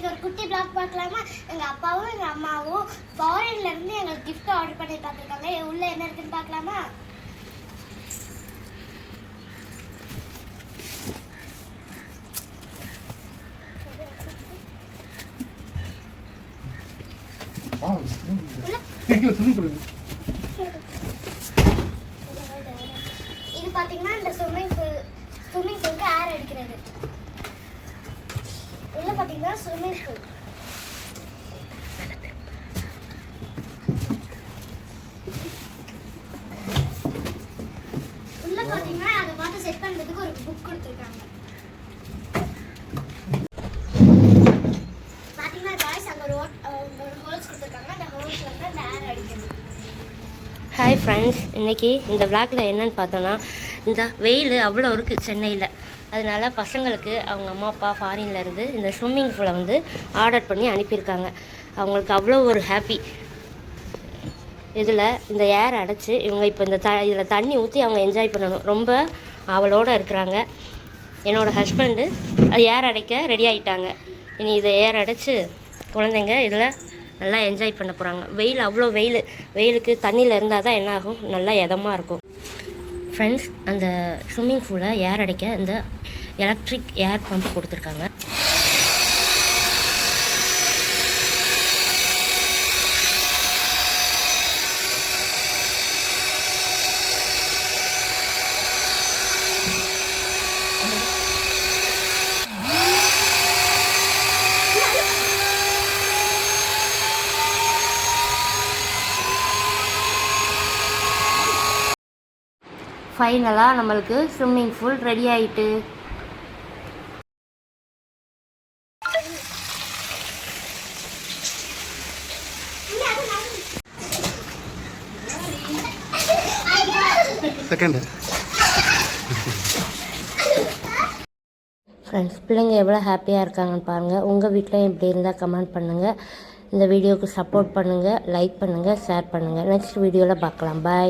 இன்னைக்கு ஒரு குட்டி பிளாக் பார்க்கலாமா? எங்க அப்பாவும் எங்க அம்மாவும் ஃபாரின்ல இருந்து எங்களுக்கு கிஃப்ட் ஆர்டர் பண்ணி பார்த்துருக்காங்க. உள்ள என்ன இருக்குன்னு பார்க்கலாமா? இது பாத்தீங்கன்னா இந்த ஸ்விம்மிங் பூலுக்கு ஏர் அடிக்கிறது. உள்ள பாத்தீங்கன்னா ஸ்விம்மிங் பூல். உள்ள பாத்தீங்கன்னா அதை பார்த்து செட் பண்றதுக்கு ஒரு புக் கொடுத்துருக்காங்க. பாத்தீங்கன்னா காய்ஸ் அங்க ஒரு ஹோல்ஸ் கொடுத்துருக்காங்க. அந்த ஹோல்ஸ்ல வந்து அந்த ஏர் அடிக்கிறது. ஹாய் ஃப்ரெண்ட்ஸ், இன்றைக்கி இந்த விளாகில் என்னென்னு பார்த்தோன்னா, இந்த வெயில் அவ்வளோ இருக்குது சென்னையில். அதனால பசங்களுக்கு அவங்க அம்மா அப்பா ஃபாரின்லேருந்து இந்த ஸ்விம்மிங் பூலை வந்து ஆர்டர் பண்ணி அனுப்பியிருக்காங்க. அவங்களுக்கு அவ்வளோ ஒரு ஹாப்பி. இதில் இந்த ஏர் அடைச்சி இவங்க இப்போ இந்த இதில் தண்ணி ஊற்றி அவங்க என்ஜாய் பண்ணணும். ரொம்ப அவளோடு இருக்கிறாங்க. என்னோடய ஹஸ்பண்டு ஏர் அடைக்க ரெடி ஆகிட்டாங்க. இனி இதை ஏர் அடைச்சி குழந்தைங்க இதில் நல்லா என்ஜாய் பண்ண போகிறாங்க. வெயில் அவ்வளோ வெயிலுக்கு தண்ணியில் இருந்தால் தான் என்ன ஆகும், நல்லா இதமாக இருக்கும். ஃப்ரெண்ட்ஸ், அந்த ஸ்விம்மிங் பூலை ஏர் அடைக்க இந்த எலக்ட்ரிக் ஏர் பம்ப் கொடுத்துருக்காங்க. ஃபைனலாக நம்மளுக்கு ஸ்விம்மிங் பூல் ரெடி ஆகிட்டு. ஃப்ரெண்ட்ஸ், பிள்ளைங்க எவ்வளோ ஹாப்பியாக இருக்காங்கன்னு பாருங்கள். உங்கள் வீட்டில் எப்படி இருந்தால் கமெண்ட் பண்ணுங்கள். இந்த வீடியோவுக்கு சப்போர்ட் பண்ணுங்கள், லைக் பண்ணுங்கள், ஷேர் பண்ணுங்கள். நெக்ஸ்ட் வீடியோவில் பார்க்கலாம். பாய்.